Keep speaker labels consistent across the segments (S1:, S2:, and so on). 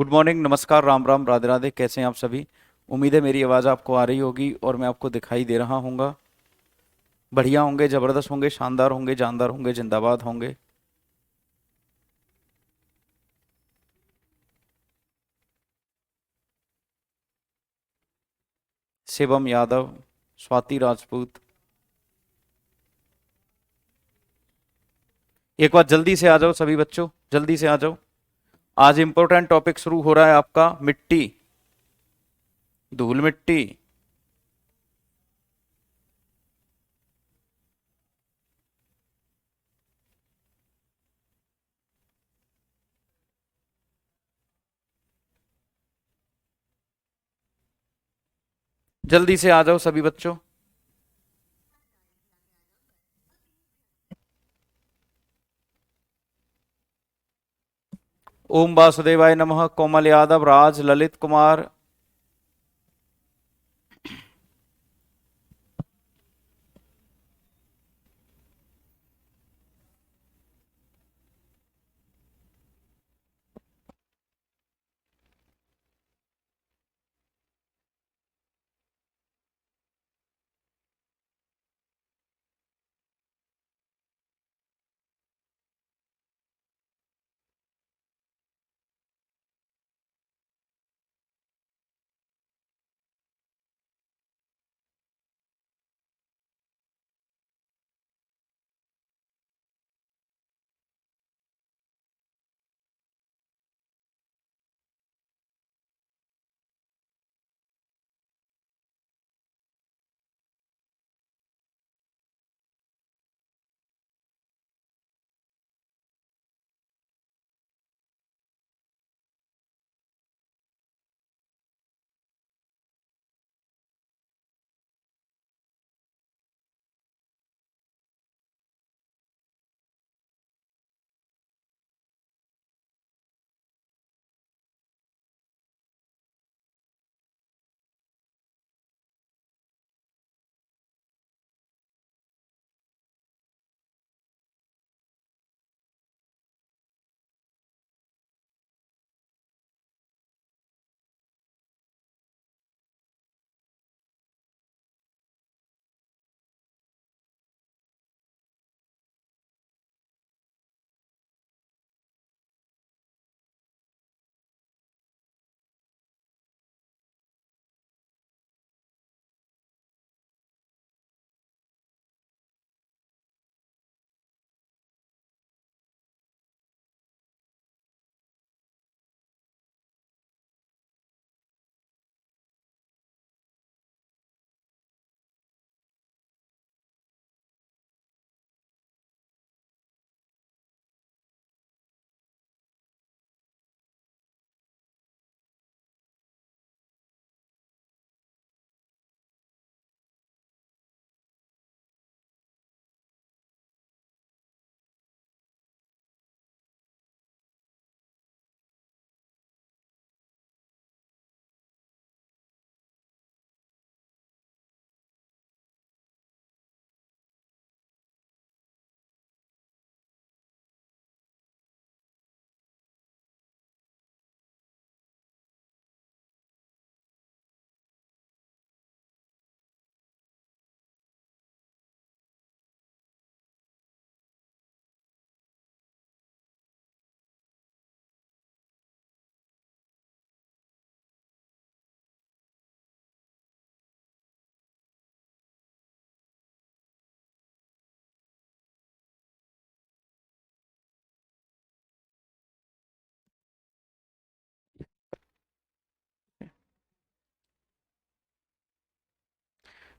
S1: Good morning, नमस्कार, राम राम, राधे राधे। कैसे हैं आप सभी? उम्मीद है मेरी आवाज़ आपको आ रही होगी और मैं आपको दिखाई दे रहा हूँगा। बढ़िया होंगे, ज़बरदस्त होंगे, शानदार होंगे, जानदार होंगे, जिंदाबाद होंगे। शिवम यादव, स्वाति राजपूत। एक बार जल्दी से आ जाओ सभी बच्चों, जल्दी से आ जाओ। आज इंपॉर्टेंट टॉपिक शुरू हो रहा है आपका, मिट्टी, धूल मिट्टी। जल्दी से आ जाओ सभी बच्चों। ओम वासुदेवाय नमः। कोमल यादव, राज, ललित कुमार।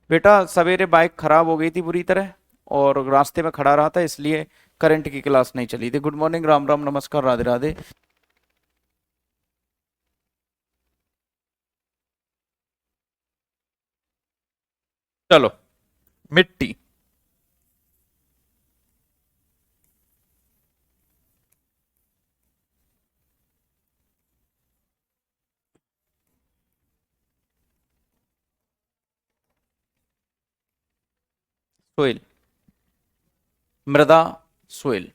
S1: बेटा सवेरे बाइक खराब हो गई थी बुरी तरह, और रास्ते में खड़ा रहा था, इसलिए करंट की क्लास नहीं चली थी। गुड मॉर्निंग, राम राम, नमस्कार, राधे राधे। चलो, मिट्टी। सोइल, मृदा, सोइल।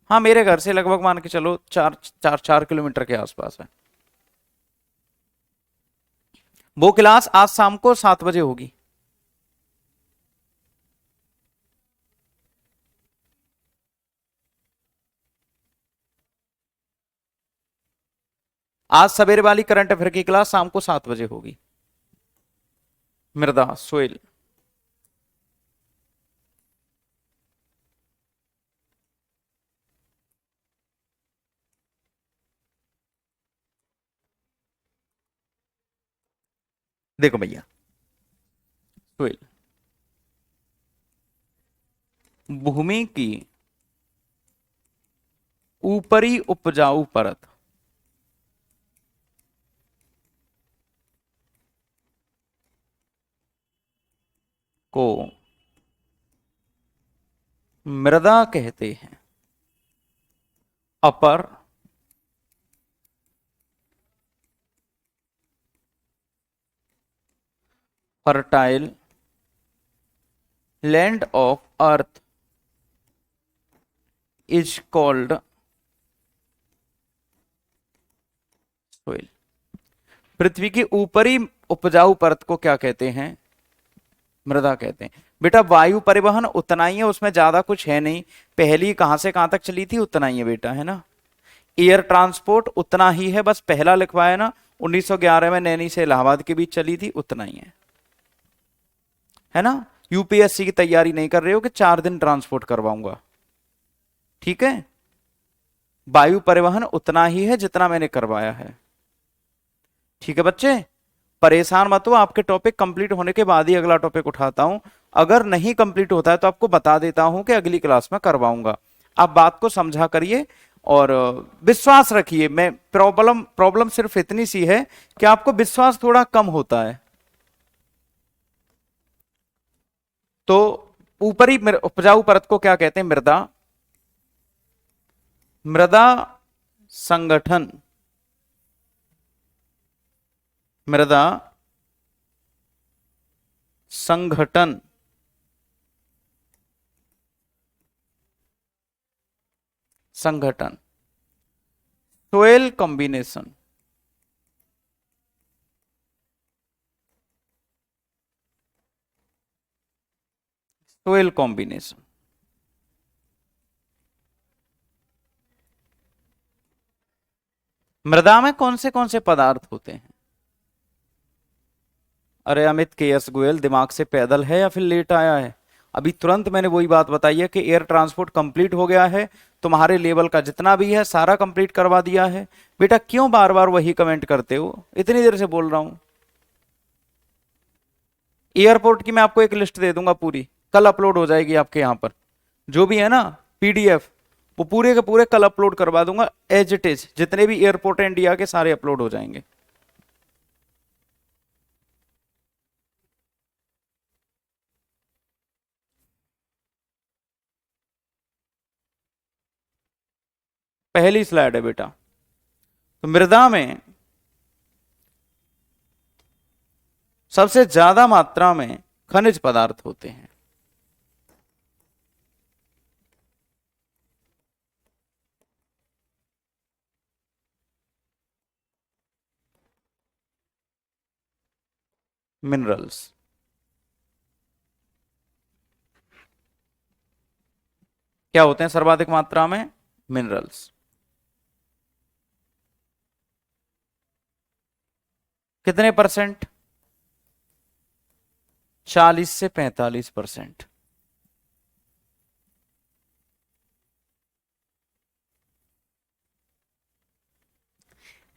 S1: हाँ, मेरे घर से लगभग मान के चलो 4 किलोमीटर के आसपास है। वो क्लास आज शाम को 7 बजे होगी। आज सवेरे वाली करंट अफेयर की क्लास शाम को 7 बजे होगी। मृदा, सोइल। देखो भैया, सोइल भूमि की ऊपरी उपजाऊ परत को मृदा कहते हैं। Upper fertile land of earth is called soil. पृथ्वी की ऊपरी उपजाऊ परत को क्या कहते हैं? मृदा कहते हैं। बेटा वायु परिवहन उतना ही है, उसमें ज्यादा कुछ है नहीं। पहली कहां से कहां तक चली थी उतना ही है बेटा, है ना। एयर ट्रांसपोर्ट उतना ही है, बस पहला लिखवाया ना 1911 में नैनी से इलाहाबाद के बीच चली थी, उतना ही है ना। यूपीएससी की तैयारी नहीं कर रहे हो कि 4 दिन ट्रांसपोर्ट करवाऊंगा, ठीक है। वायु परिवहन उतना ही है जितना मैंने करवाया है, ठीक है बच्चे। परेशान मत हो, आपके टॉपिक कंप्लीट होने के बाद ही अगला टॉपिक उठाता हूं। अगर नहीं कंप्लीट होता है तो आपको बता देता हूं कि अगली क्लास में करवाऊंगा। आप बात को समझा करिए और विश्वास रखिए। मैं प्रॉब्लम सिर्फ इतनी सी है कि आपको विश्वास थोड़ा कम होता है। तो ऊपरी उपजाऊ परत को क्या कहते हैं? मृदा। मृदा संगठन, मृदा संगठन संगठन सोयल कॉम्बिनेशन, सोयल कॉम्बिनेशन। मृदा में कौन से पदार्थ होते हैं? अरे अमित के एस गोयल, दिमाग से पैदल है या फिर लेट आया है? अभी तुरंत मैंने वही बात बताई है कि एयर ट्रांसपोर्ट कंप्लीट हो गया है, तुम्हारे लेवल का जितना भी है सारा कंप्लीट करवा दिया है। बेटा क्यों बार बार वही कमेंट करते हो? इतनी देर से बोल रहा हूं। एयरपोर्ट की मैं आपको एक लिस्ट दे दूंगा पूरी, कल अपलोड हो जाएगी आपके यहां पर। जो भी है ना पीडीएफ, वो पूरे के पूरे कल अपलोड करवा दूंगा एज इट इज। जितने भी एयरपोर्ट है इंडिया के सारे अपलोड हो जाएंगे। पहली स्लाइड है बेटा। तो मृदा में सबसे ज्यादा मात्रा में खनिज पदार्थ होते हैं। मिनरल्स। क्या होते हैं सर्वाधिक मात्रा में? मिनरल्स। कितने परसेंट? 40 से 45%।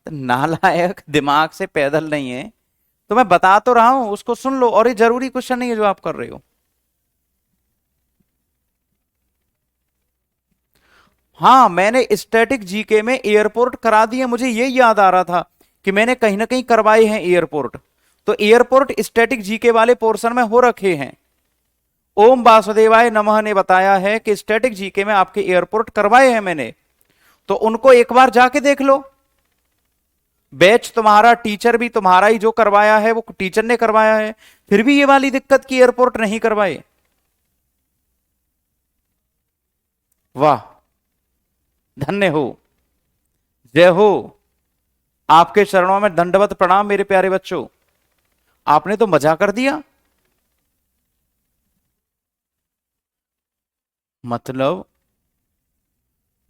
S1: तो नालायक, दिमाग से पैदल नहीं है तो मैं बता तो रहा हूं, उसको सुन लो। और ये जरूरी क्वेश्चन नहीं है जो आप कर रहे हो। हाँ, मैंने स्टैटिक जीके में एयरपोर्ट करा दिए, मुझे ये याद आ रहा था कि मैंने कहीं ना कहीं करवाए हैं एयरपोर्ट। तो एयरपोर्ट स्टैटिक जीके वाले पोर्शन में हो रखे हैं। ओम वासुदेवाय नमः ने बताया है कि स्टैटिक जीके में आपके एयरपोर्ट करवाए हैं मैंने, तो उनको एक बार जाके देख लो। बैच तुम्हारा, टीचर भी तुम्हारा ही जो करवाया है वो टीचर ने करवाया है, फिर भी ये वाली दिक्कत की एयरपोर्ट नहीं करवाए। वाह, धन्य हो, जय हो, आपके चरणों में दंडवत प्रणाम मेरे प्यारे बच्चों। आपने तो मजा कर दिया। मतलब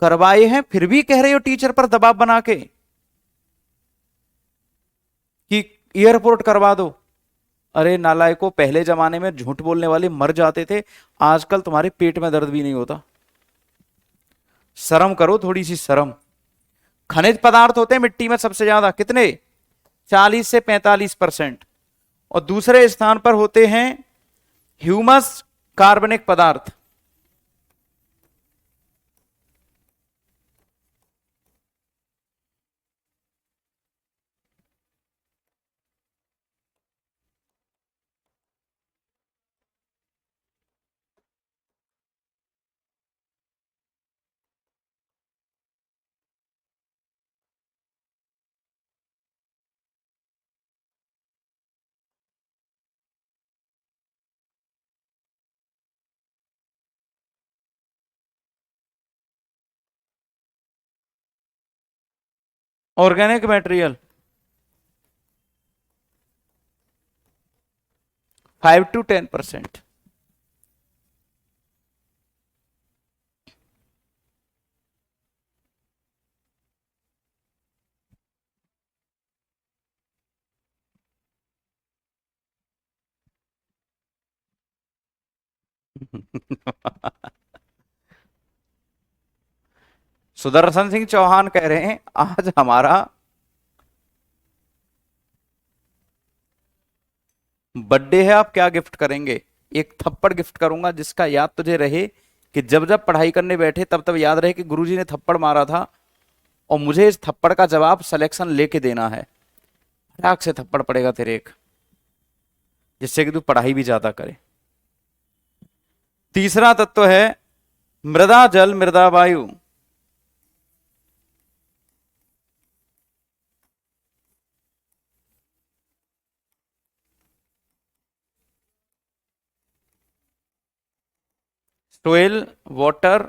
S1: करवाए हैं फिर भी कह रहे हो टीचर पर दबाव बना के कि एयरपोर्ट करवा दो। अरे नालायकों, पहले जमाने में झूठ बोलने वाले मर जाते थे, आजकल तुम्हारे पेट में दर्द भी नहीं होता। शर्म करो, थोड़ी सी शर्म। खनिज पदार्थ होते हैं मिट्टी में सबसे ज्यादा, कितने? 40 से 45%। और दूसरे स्थान पर होते हैं ह्यूमस, कार्बनिक पदार्थ। Organic material 5 to 10%। Sudarshan Singh Chauhan कह रहे हैं आज हमारा बर्थडे है, आप क्या गिफ्ट करेंगे? एक थप्पड़ गिफ्ट करूंगा जिसका याद तुझे रहे, कि जब जब पढ़ाई करने बैठे तब तब याद रहे कि गुरुजी ने थप्पड़ मारा था, और मुझे इस थप्पड़ का जवाब सिलेक्शन लेके देना है। फटाक से थप्पड़ पड़ेगा तेरे एक, जिससे कि तू पढ़ाई भी ज्यादा करे। तीसरा तत्व है मृदा जल मृदा वायु। Soil, water,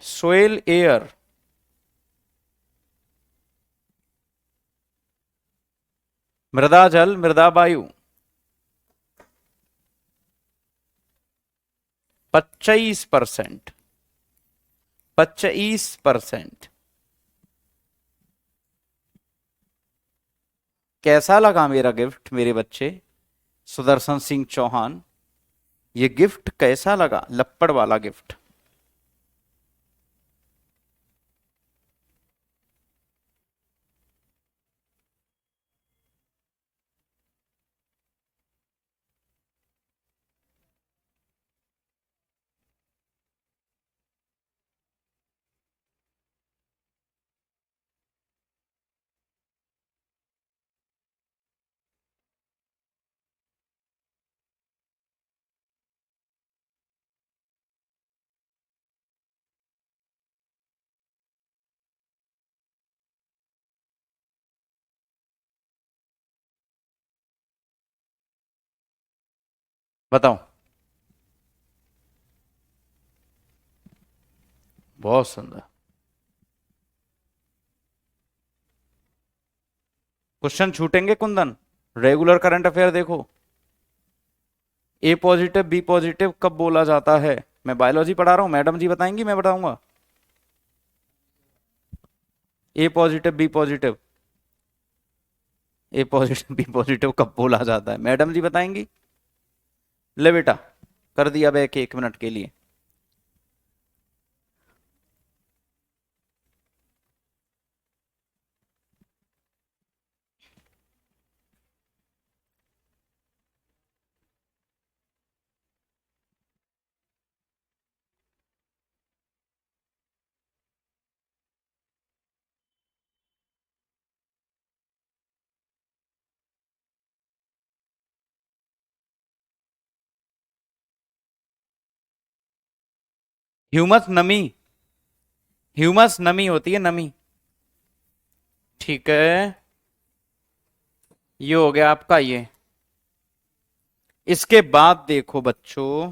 S1: soil, air. मृदा जल मृदा वायु 25%। 25%। कैसा लगा मेरा गिफ्ट मेरे बच्चे? सुदर्शन सिंह चौहान, ये गिफ्ट कैसा लगा? लप्पड़ वाला गिफ्ट। बताओ। बहुत सुंदर। क्वेश्चन छूटेंगे कुंदन? रेगुलर करंट अफेयर देखो। ए पॉजिटिव बी पॉजिटिव कब बोला जाता है? मैं बायोलॉजी पढ़ा रहा हूं, मैडम जी बताएंगी, मैं बताऊंगा। ए पॉजिटिव बी पॉजिटिव, ए पॉजिटिव बी पॉजिटिव कब बोला जाता है? मैडम जी बताएंगी। ले बेटा, कर दिया बैक 1 मिनट के लिए। ह्यूमस नमी, ह्यूमस नमी होती है, नमी। ठीक है, ये हो गया आपका ये। इसके बाद देखो बच्चों,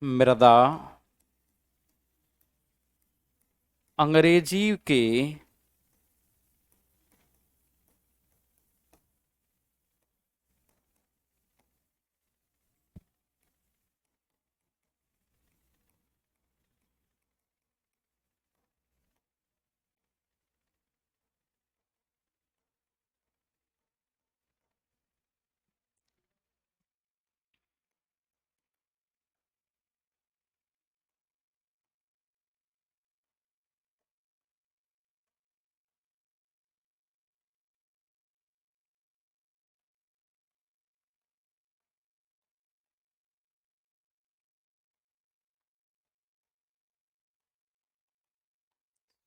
S1: मृदा अंग्रेजी के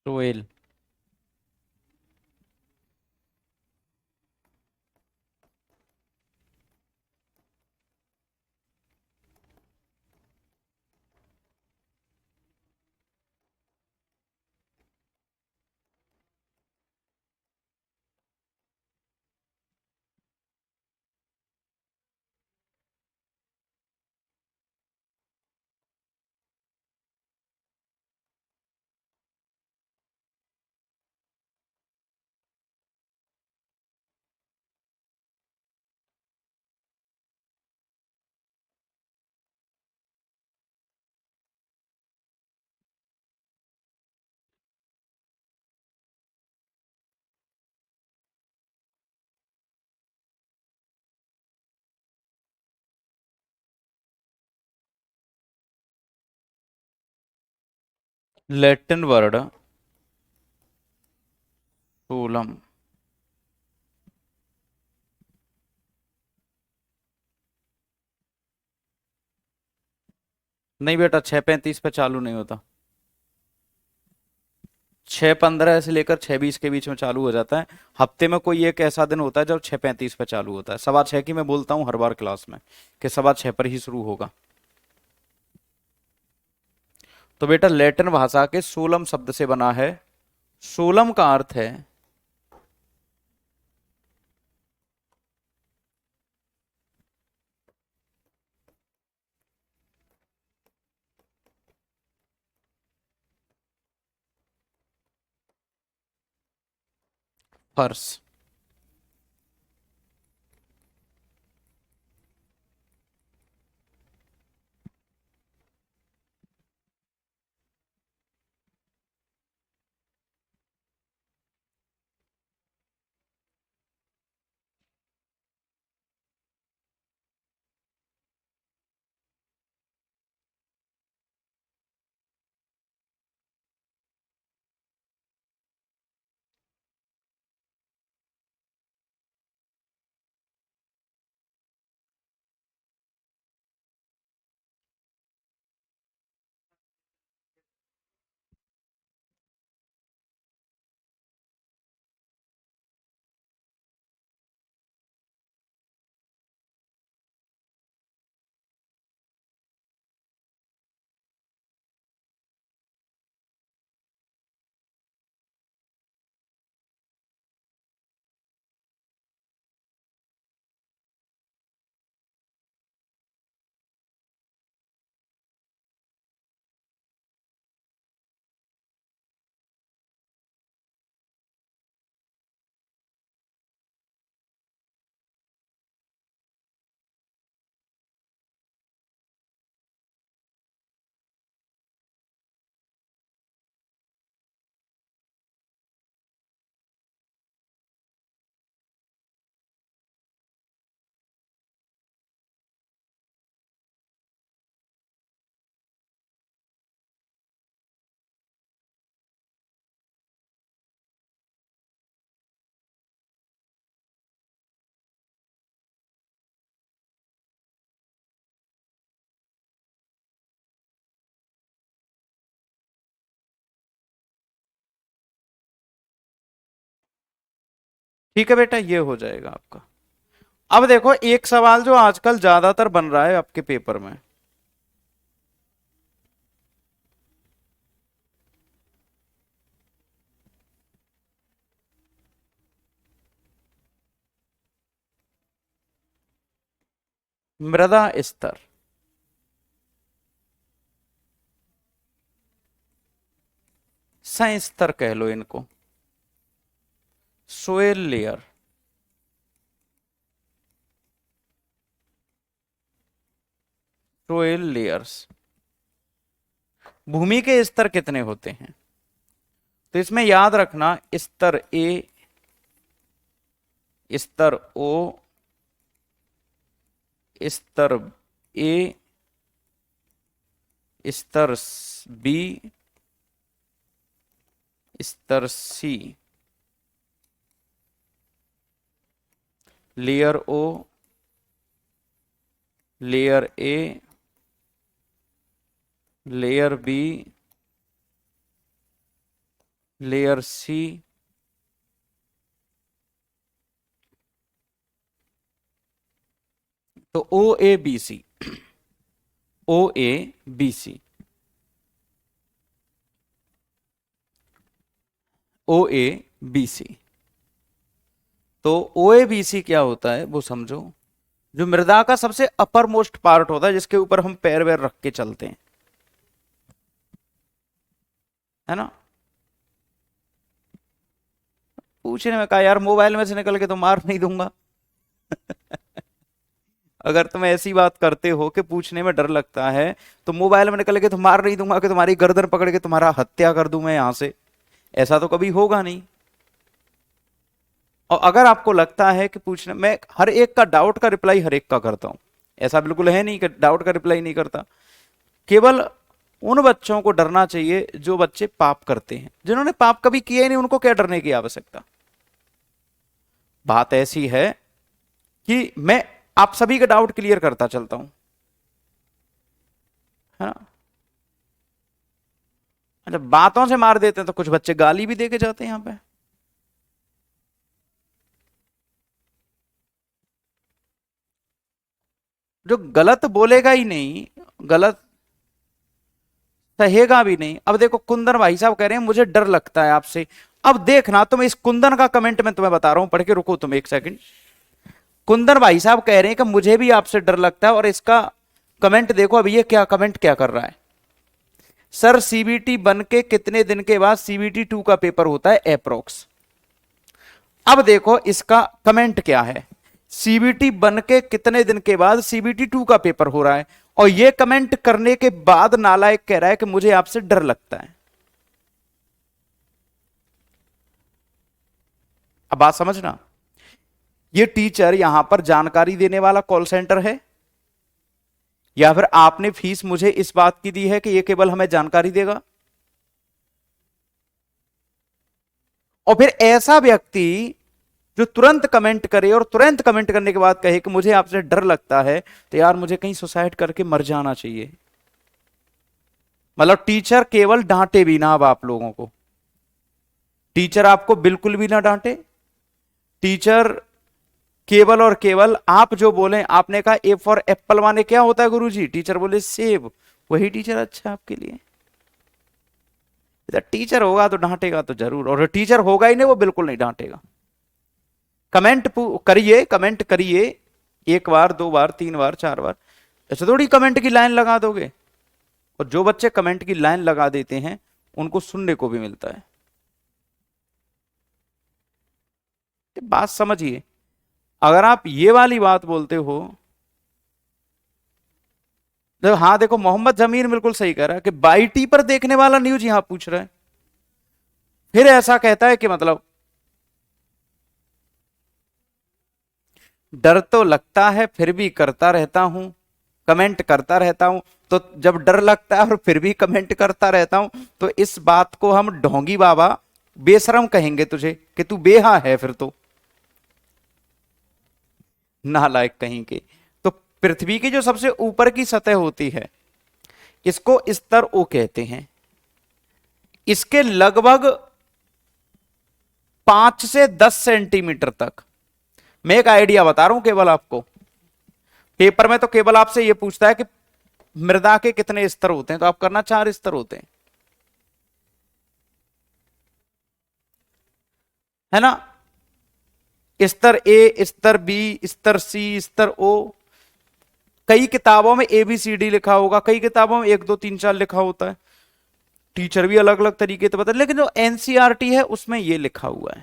S1: सोइल। Latin word सोलम। नहीं बेटा, 6:35 पे चालू नहीं होता। 6:15 से लेकर 6:20 के बीच में चालू हो जाता है। हफ्ते में कोई एक ऐसा दिन होता है जब 6:35 पे चालू होता है। 6:15 की मैं बोलता हूँ हर बार क्लास में कि 6:15 पर ही शुरू होगा। तो बेटा लैटिन भाषा के सोलम शब्द से बना है। सोलम का अर्थ है फर्श। ठीक है बेटा, ये हो जाएगा आपका। अब देखो एक सवाल जो आजकल ज्यादातर बन रहा है आपके पेपर में। मृदा स्तर। संस्तर कह लो इनको, सोयल लेयर। सोयल लेयर्स, भूमि के स्तर कितने होते हैं? तो इसमें याद रखना, स्तर ए, स्तर ओ, स्तर ए, स्तर बी, स्तर C, layer O, layer A, layer B, layer C, तो O A B C, O A B C, O A B C. तो ओ ए बी सी क्या होता है वो समझो। जो मृदा का सबसे अपर मोस्ट पार्ट होता है, जिसके ऊपर हम पैर वैर रख के चलते हैं, है ना। पूछने में कहा यार मोबाइल में से निकल के तो मार नहीं दूंगा। अगर तुम ऐसी बात करते हो कि पूछने में डर लगता है, तो मोबाइल में निकल के तो मार नहीं दूंगा कि तुम्हारी गर्दन पकड़ के तुम्हारा हत्या कर दूं मैं यहां से, ऐसा तो कभी होगा नहीं। और अगर आपको लगता है कि पूछने, मैं हर एक का डाउट का रिप्लाई हर एक का करता हूं, ऐसा बिल्कुल है नहीं कि डाउट का रिप्लाई नहीं करता। केवल उन बच्चों को डरना चाहिए जो बच्चे पाप करते हैं। जिन्होंने पाप कभी किए ही नहीं, उनको क्या डरने की आवश्यकता। बात ऐसी है कि मैं आप सभी का डाउट क्लियर करता चलता हूं, है ना। जब बातों से मार देते हैं तो कुछ बच्चे गाली भी दे के जाते हैं यहां पे। जो गलत बोलेगा ही नहीं, गलत सहेगा भी नहीं। अब देखो कुंदन भाई साहब कह रहे हैं मुझे डर लगता है आपसे। अब देखना, तुम इस कुंदन का कमेंट मैं तुम्हें बता रहा हूं, पढ़ के रुको तुम एक सेकंड। कुंदन भाई साहब कह रहे हैं कि मुझे भी आपसे डर लगता है, और इसका कमेंट देखो अभी ये क्या कमेंट क्या कर रहा है। सर सीबीटी बन के कितने दिन के बाद सीबीटी 2 का पेपर होता है अप्रोक्स। अब देखो इसका कमेंट क्या है, सीबीटी बन के कितने दिन के बाद सीबीटी 2 का पेपर हो रहा है, और ये कमेंट करने के बाद नालायक कह रहा है कि मुझे आपसे डर लगता है। अब बात समझना, ये टीचर यहां पर जानकारी देने वाला कॉल सेंटर है, या फिर आपने फीस मुझे इस बात की दी है कि ये केवल हमें जानकारी देगा। और फिर ऐसा व्यक्ति जो तुरंत कमेंट करे और तुरंत कमेंट करने के बाद कहे कि मुझे आपसे डर लगता है, तो यार मुझे कहीं सुसाइड करके मर जाना चाहिए। मतलब टीचर केवल डांटे भी ना, अब आप लोगों को टीचर आपको बिल्कुल भी ना डांटे। टीचर केवल और केवल आप जो बोले, आपने कहा ए फॉर एप्पल माने क्या होता है गुरुजी, टीचर बोले सेब, वही टीचर अच्छा आपके लिए। टीचर होगा तो डांटेगा तो जरूर, और टीचर होगा ही नहीं वो बिल्कुल नहीं डांटेगा। कमेंट करिए, कमेंट करिए, एक बार, दो बार, तीन बार, चार बार, ऐसे थोड़ी कमेंट की लाइन लगा दोगे। और जो बच्चे कमेंट की लाइन लगा देते हैं उनको सुनने को भी मिलता है। बात समझिए, अगर आप ये वाली बात बोलते हो, तो हाँ देखो मोहम्मद जमीर बिल्कुल सही कह रहा है कि बाईटी पर देखने वाला न्यूज यहां पूछ रहा है, फिर ऐसा कहता है कि मतलब डर तो लगता है फिर भी करता रहता हूं, कमेंट करता रहता हूं। तो जब डर लगता है और फिर भी कमेंट करता रहता हूं, तो इस बात को हम ढोंगी बाबा बेशरम कहेंगे तुझे कि तू बेहा है फिर तो, नालायक कहीं के। तो पृथ्वी की जो सबसे ऊपर की सतह होती है, इसको स्तर ओ कहते हैं। इसके लगभग 5 से 10 सेंटीमीटर तक, मैं एक आइडिया बता रहा हूं केवल आपको, पेपर में तो केवल आपसे यह पूछता है कि मृदा के कितने स्तर होते हैं, तो आप करना 4 स्तर होते हैं, है ना। स्तर ए, स्तर बी, स्तर सी, स्तर ओ। कई किताबों में ए बी सी डी लिखा होगा, कई किताबों में 1 2 3 4 लिखा होता है। टीचर भी अलग अलग तरीके से बता, लेकिन जो एनसीईआरटी है उसमें ये लिखा हुआ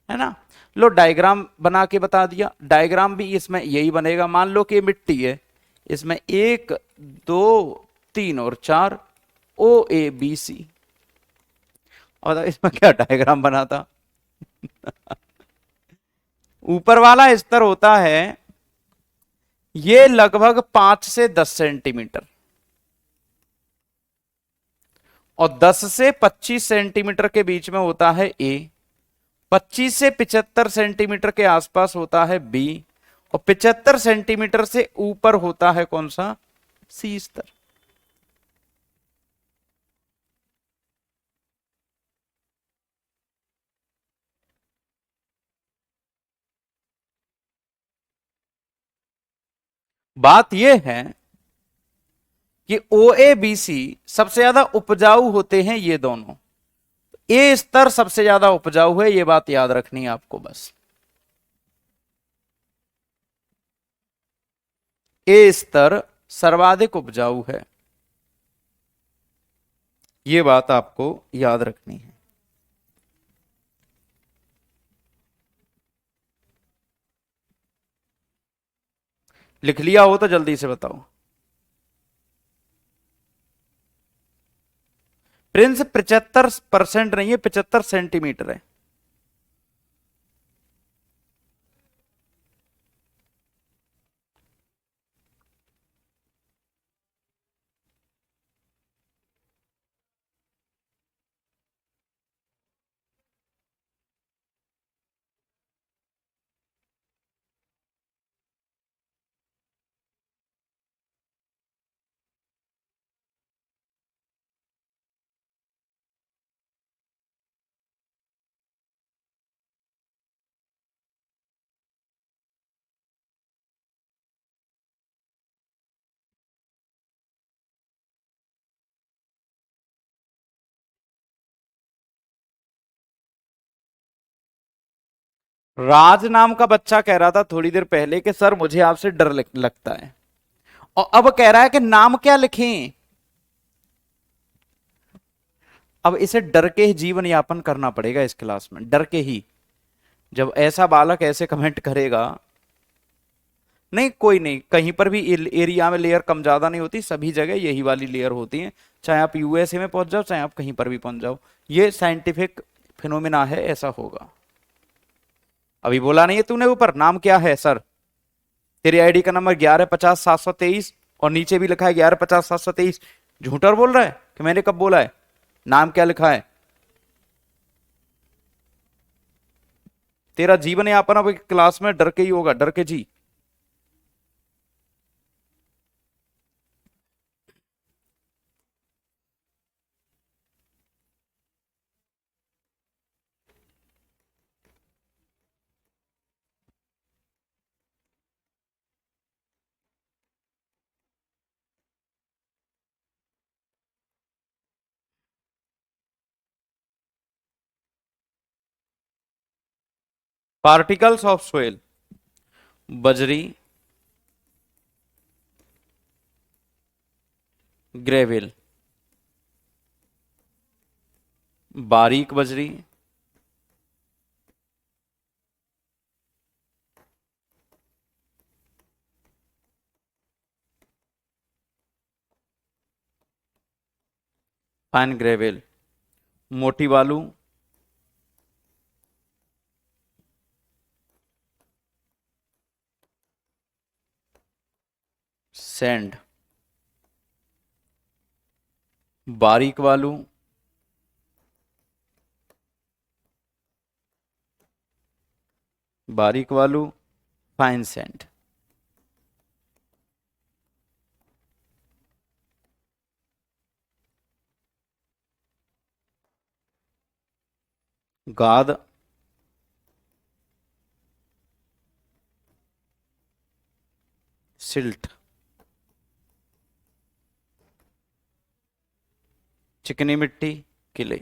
S1: है ना। लो डायग्राम बना के बता दिया, डायग्राम भी इसमें यही बनेगा। मान लो कि ये मिट्टी है, इसमें 1 2 3 और 4 OABC, और इसमें क्या डायग्राम बना था। ऊपर वाला स्तर होता है ये लगभग 5 से 10 सेंटीमीटर, और 10 से 25 सेंटीमीटर के बीच में होता है ए, 25 से 75 सेंटीमीटर के आसपास होता है बी, और 75 सेंटीमीटर से ऊपर होता है कौन सा, सी स्तर। बात यह है कि ओ ए बी सी सबसे ज्यादा उपजाऊ होते हैं ये दोनों, ए स्तर सबसे ज्यादा उपजाऊ है, ये बात याद रखनी है आपको बस। ए स्तर सर्वाधिक उपजाऊ है, ये बात आपको याद रखनी है। लिख लिया हो तो जल्दी से बताओ। प्रिंस 75% नहीं है, 75 सेंटीमीटर है। राज नाम का बच्चा कह रहा था थोड़ी देर पहले कि सर मुझे आपसे डर लगता है, और अब कह रहा है कि नाम क्या लिखें। अब इसे डर के ही जीवन यापन करना पड़ेगा इस क्लास में, डर के ही। जब ऐसा बालक ऐसे कमेंट करेगा, नहीं कोई नहीं, कहीं पर भी एरिया में लेयर कम ज्यादा नहीं होती, सभी जगह यही वाली लेयर होती है, चाहे आप यूएसए में पहुंच जाओ, चाहे आप कहीं पर भी पहुंच जाओ, ये साइंटिफिक फिनोमिना है, ऐसा होगा। अभी बोला नहीं है तूने ऊपर, नाम क्या है सर, तेरी आईडी का नंबर 1150 723, और नीचे भी लिखा है 1150 723। झूठा बोल रहा है कि मैंने कब बोला है, नाम क्या लिखा है। तेरा जीवन यापन अब क्लास में डर के ही होगा, डर के जी। पार्टिकल्स ऑफ सोइल, बजरी, ग्रेविल, बारीक बजरी, फाइन ग्रेविल, मोटी बालू, सैंड, बारीक बालू, बारीक बालू, फाइन सैंड। गाद, सिल्ट, चिकनी मिट्टी, किले।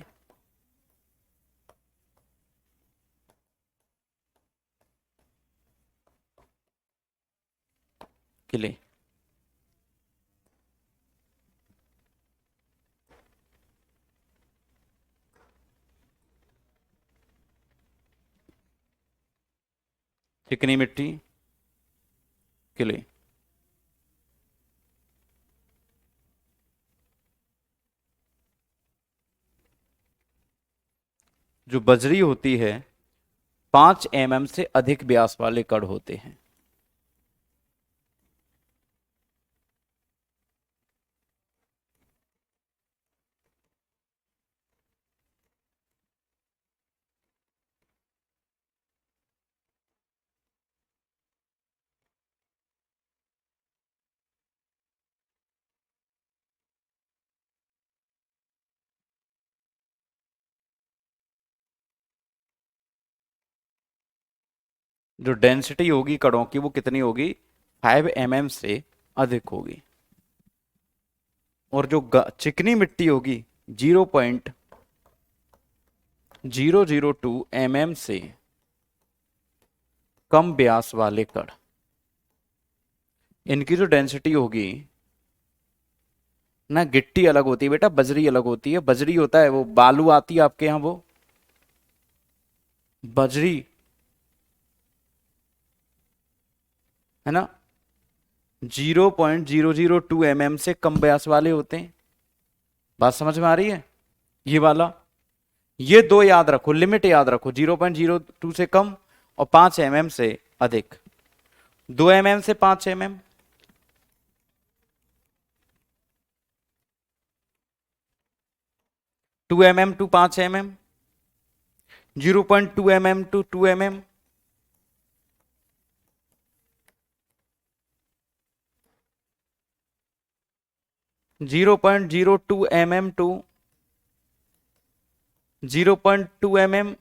S1: किले। चिकनी मिट्टी के लिए। जो बजरी होती है 5 mm से अधिक व्यास वाले कण होते हैं। जो डेंसिटी होगी कणों की वो कितनी होगी, 5 mm से अधिक होगी। और जो चिकनी मिट्टी होगी 0.002 mm से कम व्यास वाले कण, इनकी जो डेंसिटी होगी ना, गिट्टी अलग होती है बेटा, बजरी अलग होती है। बजरी होता है वो, बालू आती है आपके यहाँ वो बजरी, है ना, 0.002 mm से कम व्यास वाले होते हैं। बात समझ में आ रही है? ये वाला, ये दो याद रखो, लिमिट याद रखो, 0.02 से कम और 5 mm से अधिक। 2 mm से 5 mm, 2 mm to 5 mm, 0.2 mm to 2 mm, 0.02 mm to 0.2 mm,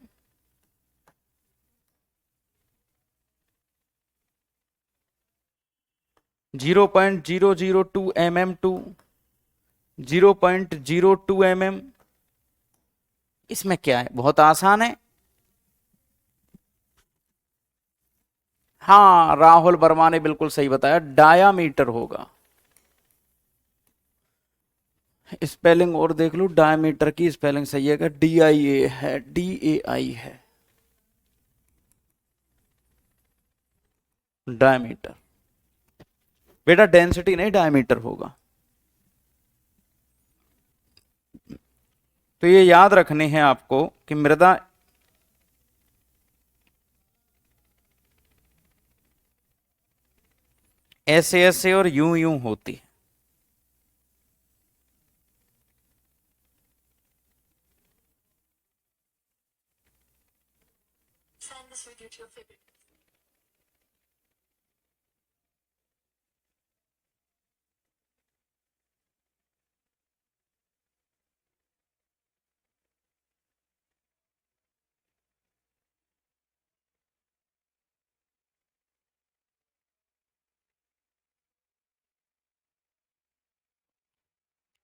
S1: 0.002 mm to 0.02 mm। इसमें क्या है, बहुत आसान है। हाँ, राहुल वर्मा ने बिल्कुल सही बताया, डायामीटर होगा। स्पेलिंग और देख लो, डायमीटर की स्पेलिंग सही है क्या, DIA है, DAI है, डायमीटर। बेटा डेंसिटी नहीं, डायमीटर होगा। तो ये याद रखने हैं आपको कि मृदा ऐसे ऐसे और यूं यूं होती है।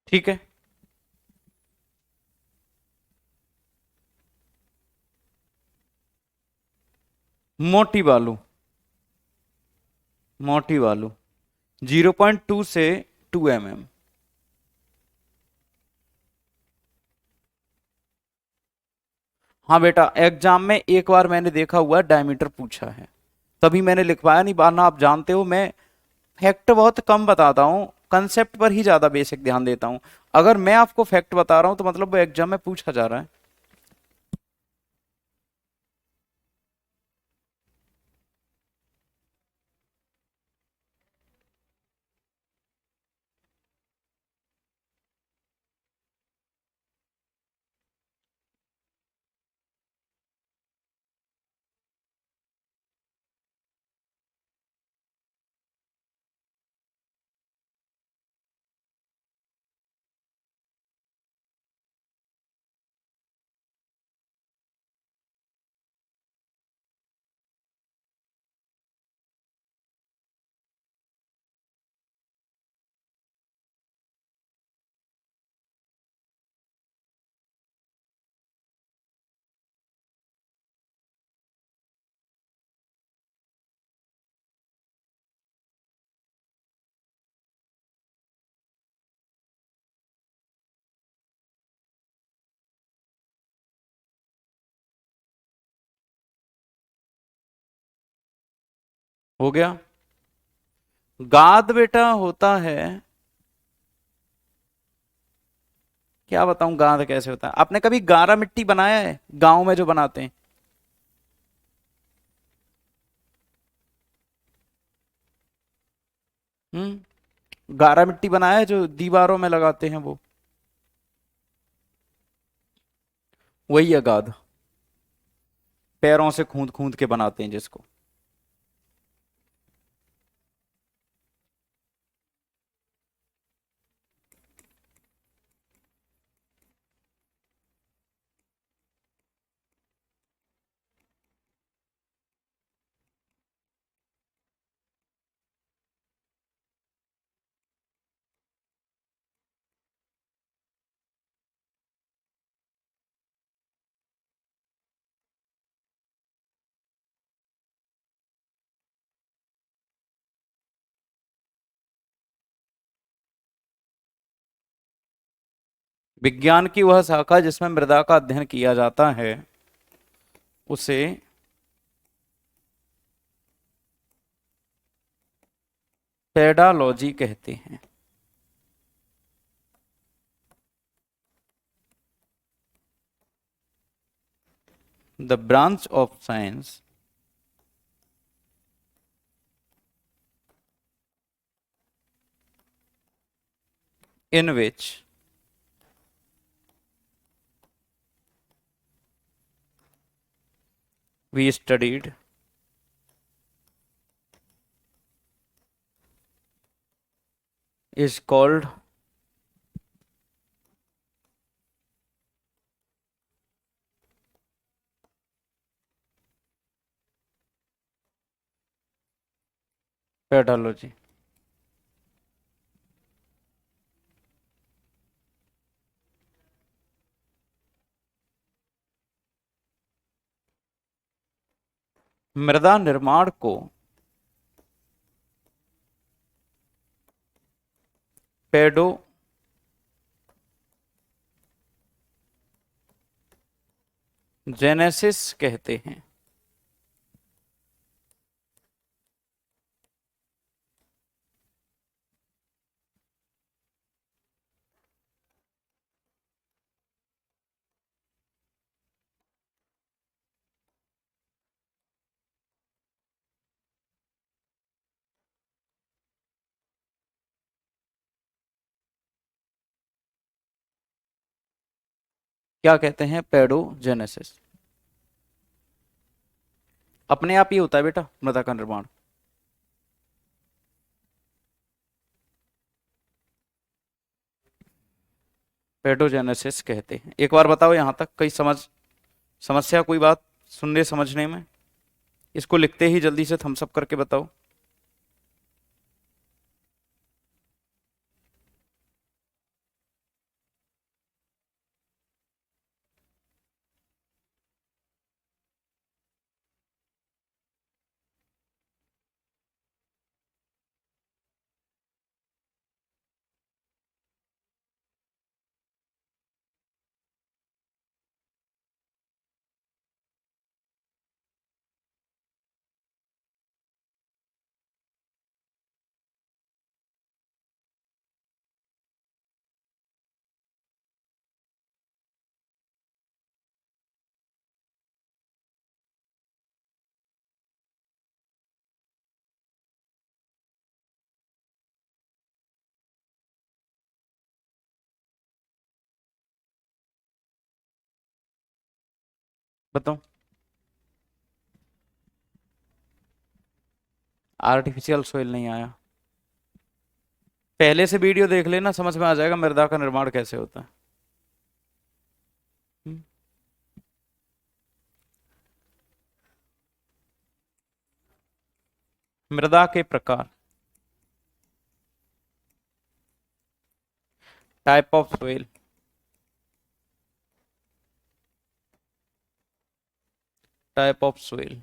S1: ठीक है, मोटी बालू, मोटी बालू 0.2 से 2 mm। हाँ बेटा, एग्जाम में एक बार मैंने देखा हुआ डायमीटर पूछा है, तभी मैंने लिखवाया, नहीं वरना आप जानते हो मैं फैक्ट बहुत कम बताता हूँ, कंसेप्ट पर ही ज्यादा बेसिक ध्यान देता हूँ। अगर मैं आपको फैक्ट बता रहा हूँ तो मतलब वो एग्जाम में पूछा जा रहा है। हो गया। गाद बेटा होता है, क्या बताऊं गाद कैसे होता है। आपने कभी गारा मिट्टी बनाया है गांव में जो बनाते हैं? गारा मिट्टी बनाया है जो दीवारों में लगाते हैं वो, वही है गाद। पैरों से खूंद खूंद के बनाते हैं जिसको। विज्ञान की वह शाखा जिसमें मृदा का अध्ययन किया जाता है उसे पेडालॉजी कहते हैं। The branch of science in which we studied is called pedology. मृदा निर्माण को पेडो जेनेसिस कहते हैं। क्या कहते हैं? पेडो जेनेसिस। अपने आप ही होता है बेटा मृदा का निर्माण। पेडोजेनेसिस कहते हैं। एक बार बताओ यहां तक कई समस्या कोई बात सुनने समझने में? इसको लिखते ही जल्दी से थम्स अप करके बताओ। बताओ। आर्टिफिशियल सोइल नहीं आया। पहले से वीडियो देख लेना, समझ में आ जाएगा मृदा का निर्माण कैसे होता है। हम्म, मृदा के प्रकार। Type of soil. Type of soil.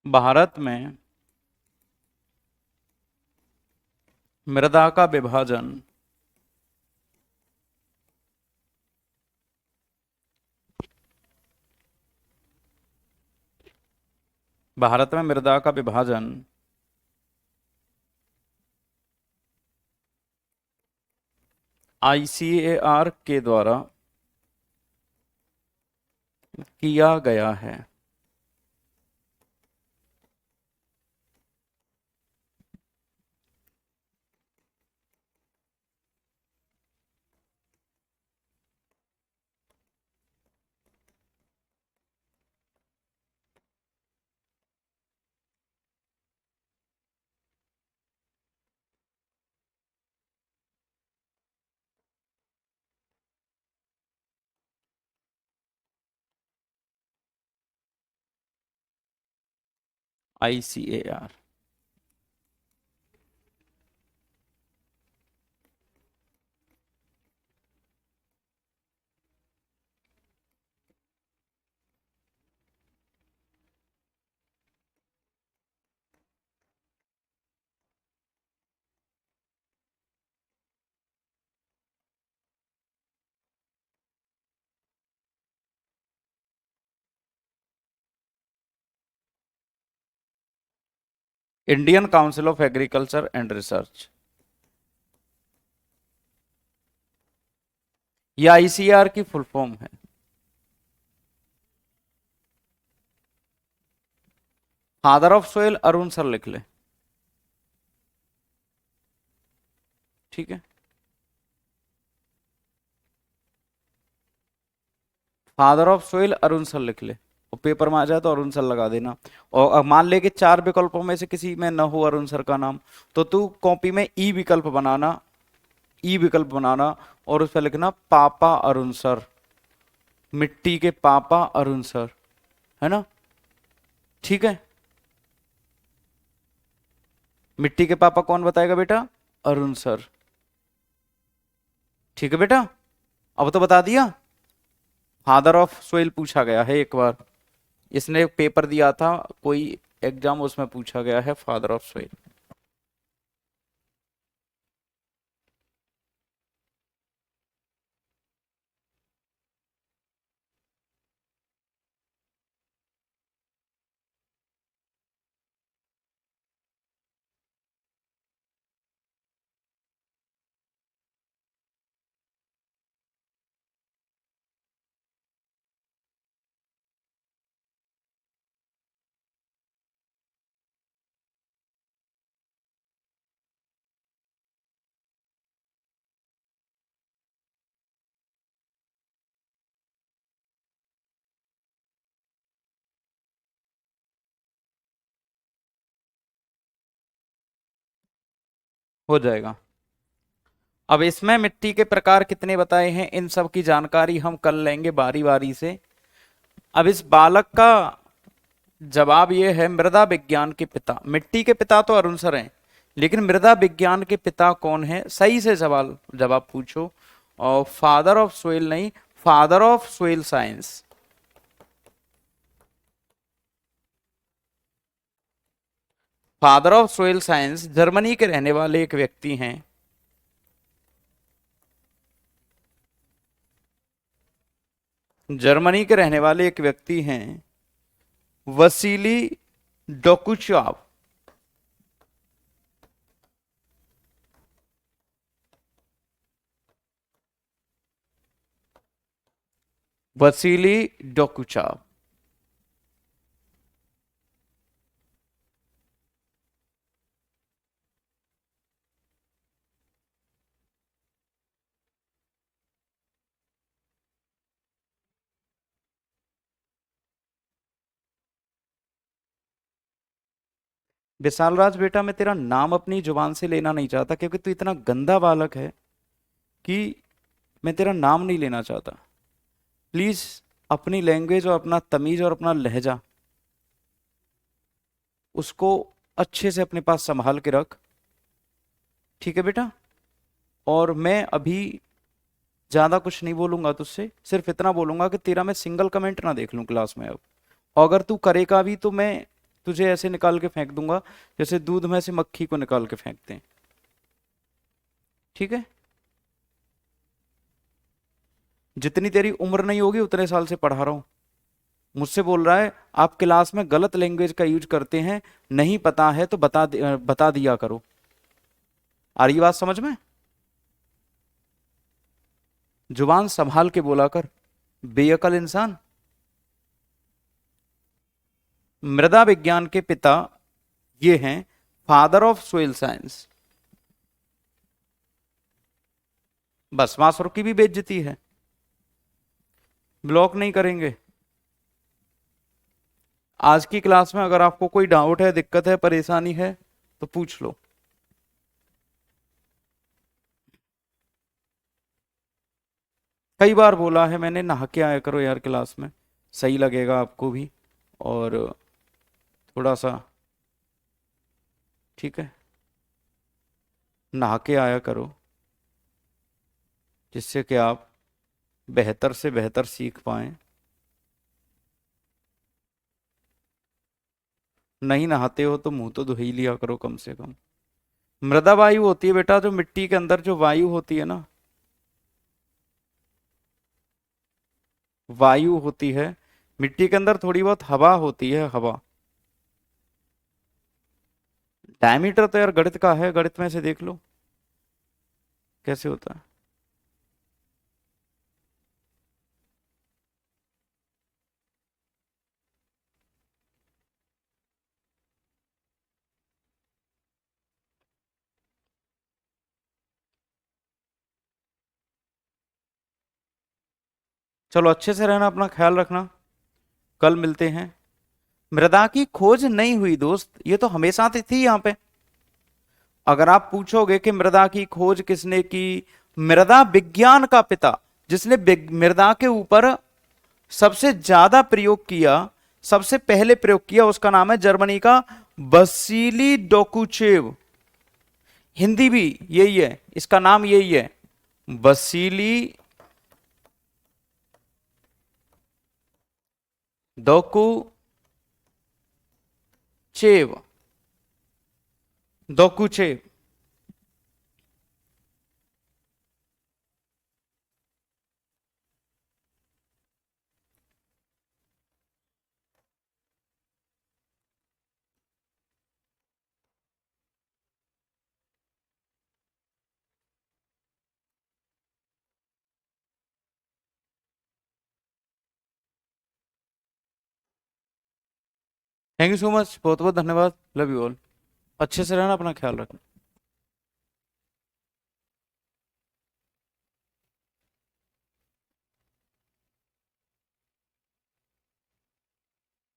S1: Bharat में मृदा का विभाजन भारत में मृदा का विभाजन ICAR के द्वारा किया गया है। ICAR। Indian council of agriculture and research, यह ICAR की फुल फॉर्म है। Father of soil Arun sir लिख ले, ठीक है। Father of soil Arun sir लिख ले, और पेपर में आ जाए तो अरुण सर लगा देना। और मान ले कि 4 विकल्पों में से किसी में न हो अरुण सर का नाम, तो तू कॉपी में ई विकल्प बनाना, ई विकल्प बनाना, और उस पर लिखना पापा अरुण सर, मिट्टी के पापा अरुण सर, है ना, ठीक है। मिट्टी के पापा कौन बताएगा बेटा? अरुण सर, ठीक है बेटा। अब तो बता दिया। फादर ऑफ सोइल पूछा गया है एक बार, इसने एक पेपर दिया था कोई एग्जाम, उसमें पूछा गया है फादर ऑफ सोइल। हो जाएगा। अब इसमें मिट्टी के प्रकार कितने बताए हैं, इन सब की जानकारी हम कर लेंगे बारी बारी से। अब इस बालक का जवाब ये है, मृदा विज्ञान के पिता, मिट्टी के पिता तो अरुण सर हैं, लेकिन मृदा विज्ञान के पिता कौन है, सही से जवाब पूछो। और फादर ऑफ सोइल नहीं, father of soil science, father of soil science Germany के रहने वाले एक व्यक्ति हैं, जर्मनी के रहने वाले एक व्यक्ति हैं वसीली डोकुचाव। वसीली डोकुचाव, विशाल राज बेटा, मैं तेरा नाम अपनी जुबान से लेना नहीं चाहता, क्योंकि तू इतना गंदा बालक है कि मैं तेरा नाम नहीं लेना चाहता। प्लीज अपनी लैंग्वेज और अपना तमीज और अपना लहजा, उसको अच्छे से अपने पास संभाल के रख, ठीक है बेटा। और मैं अभी ज्यादा कुछ नहीं बोलूंगा तुझसे, सिर्फ इतना बोलूंगा कि तेरा मैं सिंगल कमेंट ना देख लूं क्लास में अब। और अगर तू करेगा भी तो मैं तुझे ऐसे निकाल के फेंक दूंगा जैसे दूध में से मक्खी को निकाल के फेंकते हैं। ठीक है, जितनी तेरी उम्र नहीं होगी उतने साल से पढ़ा रहा हूं। मुझसे बोल रहा है आप क्लास में गलत लैंग्वेज का यूज करते हैं, नहीं पता है तो बता दिया करो। आ रही बात समझ में? जुबान संभाल के बोला कर, बेअकल इंसान। मृदा विज्ञान के पिता ये हैं, फादर ऑफ सोइल साइंस। बस मासुर की भी बेइज्जती है। ब्लॉक नहीं करेंगे। आज की क्लास में अगर आपको कोई डाउट है, दिक्कत है, परेशानी है तो पूछ लो। कई बार बोला है मैंने, नहा के आया करो यार क्लास में, सही लगेगा आपको भी और थोड़ा सा, ठीक है, नहा के आया करो जिससे कि आप बेहतर से बेहतर सीख पाएं। नहीं नहाते हो तो मुंह तो धो ही लिया करो कम से कम। मृदा वायु होती है बेटा, जो मिट्टी के अंदर जो वायु होती है ना, वायु होती है मिट्टी के अंदर, थोड़ी बहुत हवा होती है, हवा। डायमीटर तो यार गणित का है, गणित में से देख लो कैसे होता है। चलो अच्छे से रहना, अपना ख्याल रखना, कल मिलते हैं। मृदा की खोज नहीं हुई दोस्त, ये तो हमेशा से थी यहाँ पे। अगर आप पूछोगे कि मृदा की खोज किसने की, मृदा विज्ञान का पिता, जिसने मृदा के ऊपर सबसे ज्यादा प्रयोग किया, सबसे पहले प्रयोग किया, उसका नाम है जर्मनी का बसीली डोकुचेव। हिंदी भी यही है, इसका नाम यही है, बसीली डोकुचेव। डोकुचेव। थैंक यू सो मच, बहुत बहुत धन्यवाद, लव यू ऑल। अच्छे से रहना, अपना ख्याल रखना।